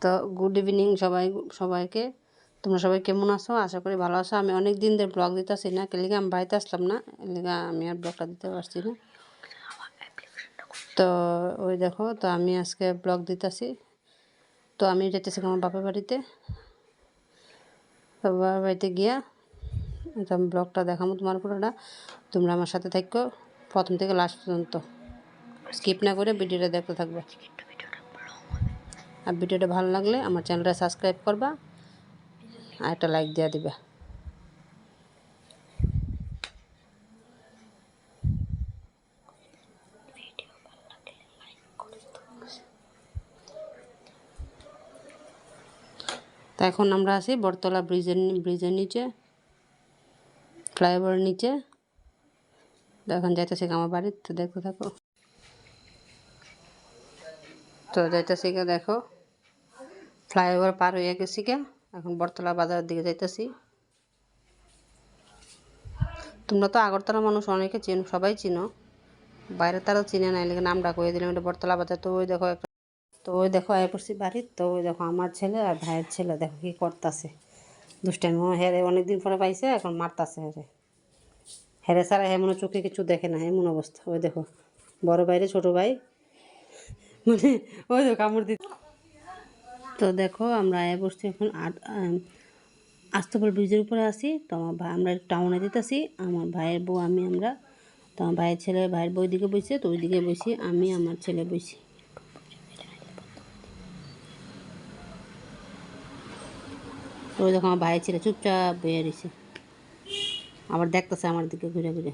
তো good evening সবাইকে। তোমরা সবাই কেমন আছো? আশা করি ভালো আছো। আমি অনেক দিন ধরে ব্লগ দিতেছি না, কেলিগা আমি বাড়িতে আসলাম না, এলিগা আমি আর ব্লগটা দিতে পারছি না। তো ওই দেখো, তো আমি আজকে ব্লগ দিতেছি। তো আমি যেতেছি আমার বাপের বাড়িতে। বাবার বাড়িতে গিয়া আমি ব্লগটা দেখাবো তোমার পুরোটা। তোমরা আমার সাথে থাকো প্রথম থেকে লাস্ট পর্যন্ত, স্কিপ না করে ভিডিওটা দেখতে থাকবে। আর ভিডিওটা ভালো লাগলে আমার চ্যানেলটা সাবস্ক্রাইব করবা আর একটা লাইক দিয়ে দিবা। তো এখন আমরা আছি বটতলা ব্রিজের নিচে, ফ্লাইওভারের নিচে। এখন যাইতেছি আমার বাড়ির, তো দেখতে থাকো। তো যাইতেছি কে দেখো, ফ্লাইওভার পার হয়ে গেছি কে, এখন বটতলা বাজারের দিকে যাইতেছি। তোমরা তো আগরতলা মানুষ অনেকে চিনো, সবাই চিনো, বাইরে তারাও চিনে না, এলাকা নামটা কয়ে দিলাম, এটা বটতলা বাজার। তো ওই দেখো একটা, তো ওই দেখো আয় পড়ছি বাড়ির। তো ওই দেখো আমার ছেলে আর ভাইয়ের ছেলে দেখো কি করতেছে, দুষ্টামি। হেরে অনেকদিন পরে পাইছে, এখন মারতাছে হেরে ছাড়া মনে চোখে কিছু দেখে না, এমন অবস্থা। ওই দেখো বড় ভাইরে ছোট ভাই, মানে ওই দেখো কামড় দিতে। তো দেখো আমরা আয় পড়ছি এখন আস্তফল ব্রিজের উপরে আছি। তো আমার ভাই, আমরা টাউনে দিতেছি, আমার ভাইয়ের বউ আমি, আমরা। তো আমার ভাইয়ের ছেলে ভাইয়ের বই দিকে বসে, তো ওই দিকে বসি আমি, আমার ছেলে বসি। তো ওই দেখো আমার ভাইয়ের ছেলে চুপচাপ বয়ে রয়েছে, আবার দেখতেছে আমার দিকে ঘুরে ঘুরে।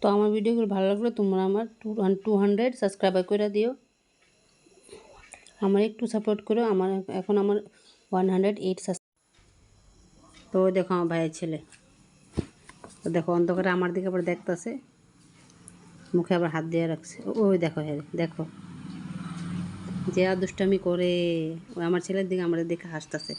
তো আমার ভিডিওগুলো ভালো লাগলে তোমরা আমার 200 সাবস্ক্রাইবার করে দিও, আমার একটু সাপোর্ট করো। আমার এখন আমার 108 সাবস্ক্রাইব। তো দেখো আমার ভাইয়ের ছেলে, তো দেখো অন্ধকারে আমার দিকে আবার দেখতেছে, মুখে আবার হাত দিয়ে রাখছে। ওই দেখো হ্যাঁ দেখো যে আর দুষ্টামি করে, ওই আমার ছেলের দিকে আমাদের দেখে হাসতেছে।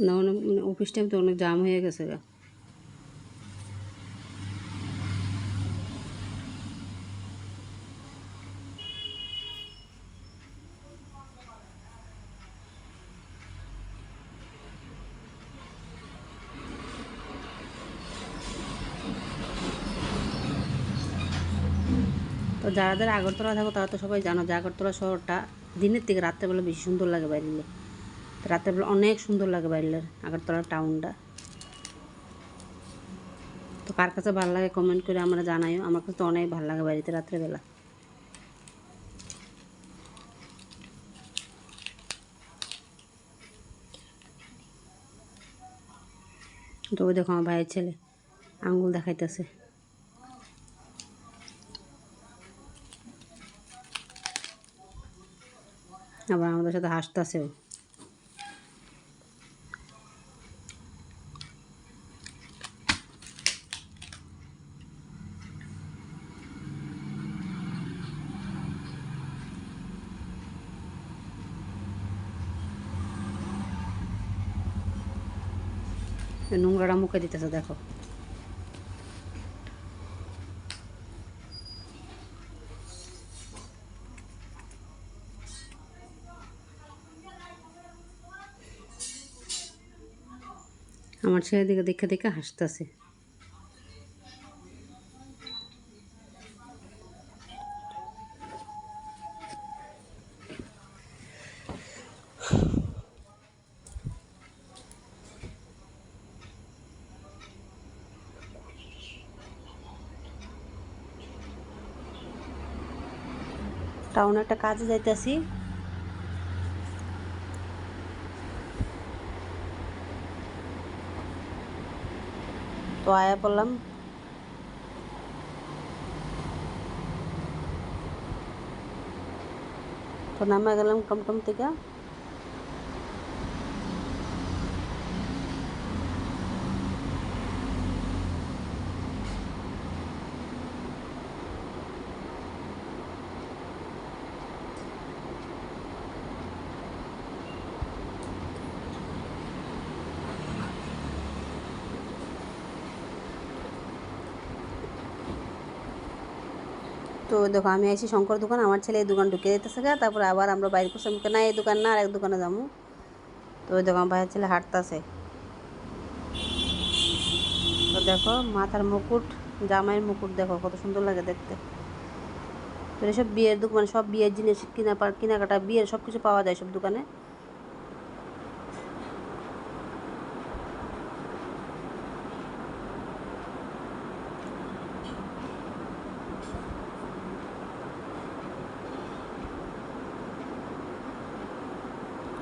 না অনেক মানে অফিস টাইম তো অনেক জাম হয়ে গেছে গা। তো যারা যারা আগরতলা থাকো তারা তো সবাই জানো যে আগরতলা শহরটা দিনের থেকে রাত্রেবেলা বেশি সুন্দর লাগে বাইরে। রাত্রেবেলা অনেক সুন্দর লাগে বাইরে আগরতলা টাউনটা। তো কার কাছে ভালো লাগে কমেন্ট করে আমরা জানাইও, আমার কাছে তো অনেক ভালো লাগে বাড়িতে রাত্রেবেলা। তো ওই দেখো আমার ভাইয়ের ছেলে আঙ্গুল দেখাইতেছে, আবার আমাদের সাথে হাসতেছেও। নোংরাটা মুখে দিতেছে দেখো। আমার ছেলের দিকে দেখে দেখে হাসতেছে। টাউনে একটা কাজে যাইতেছি, তো আয়া পড়লাম। তো নামে গেলাম টমটম থেকে। তো দেখো আমি আইসি শঙ্কর দোকান, আমার ছেলে এই দোকান ঢুকে যেতেছে গা, তারপরে আবার আমরা বাইরে করছি, না এই দোকান না আর এক দোকানে যাবো। তো ওই দেখো আমার ভাইয়ের ছেলে হাঁটতেছে। তো দেখো মাথার মুকুট, জামাইয়ের মুকুট দেখো কত সুন্দর লাগে দেখতে। তো এসব বিয়ের দোকান, সব বিয়ের জিনিস কেনাকাটা বিয়ের সব কিছু পাওয়া যায় সব দোকানে।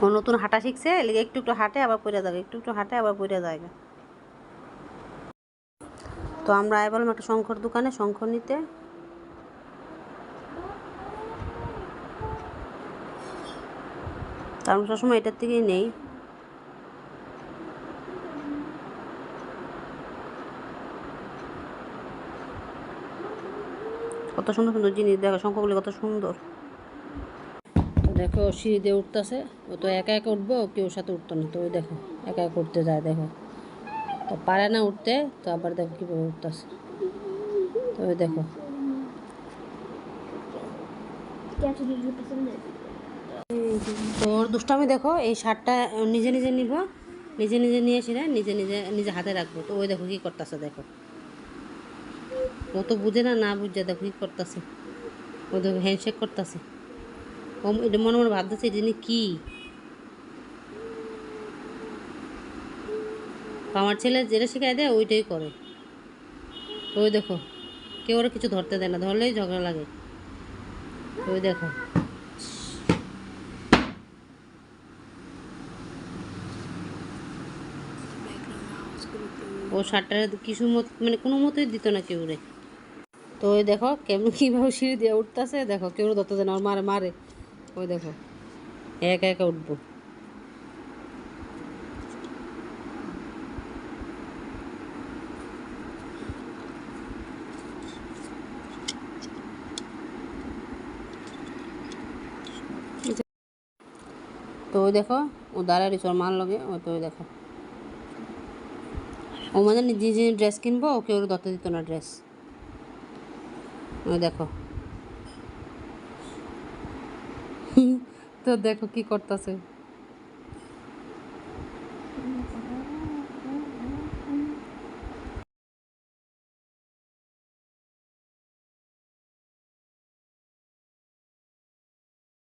ও নতুন হাঁটা শিখছে, এলিগে একটু একটু হাঁটে আবার পড়ে যায়, একটু একটু হাঁটে আবার পড়ে যায়। তো আমরা আয় বললাম একটা শঙ্কর দোকানে শঙ্খ নিতে। তো আমরা সবসময় এটার থেকেই নেই। কত সুন্দর সুন্দর জিনিস দেখো, শঙ্খগুলি কত সুন্দর। তো দেখো সিঁড়ি দিয়ে উঠতেছে, ও তো একা একা উঠবো, কেউ সাথে উঠতো না। তো ওই দেখো একা একা উঠতে যায়, দেখো তো পারে না উঠতে, তো আবার দেখো কীভাবে উঠতেছে। তো ওই দেখো তো ওর দুষ্টামি দেখো, এই শার্টটা নিজে নিজে নিব, নিজে নিজে নিয়ে এসে নিজে নিজে নিজে হাতে রাখবো। তো ওই দেখো কী করতেছে, দেখো ও তো বুঝে না, না বুঝে দেখো কী করতেছে। ও দেখো হ্যান্ডশেক করতেছে। ও এটা মনে মনে ভাবতেছে এই জিনিস কী। আমার ছেলে যেটা শেখায় দেয় ওইটাই করে। তো ওই দেখো কেউ ওরা কিছু ধরতে দেয় না, ধরলেই ঝগড়া লাগে। তো ওই দেখো ও শার্টটা কিছু মানে কোনো মতোই দিত না কেউ রে। তো ওই দেখো কেমন কীভাবে সিঁড়ি দিয়ে উঠতেছে, দেখো কেউ ধরতে দেয় না, ওর মারে মারে। ওই দেখো একা একা উঠবো। তো ওই দেখো ও দাঁড়ায় ওর মার লগে। ও তো ওই দেখো ও মানে নিজে নিজে ড্রেস কিনবো, ওকে ওর ধরতে দিত না ড্রেস। ওই দেখো তো দেখো কি করতেছে।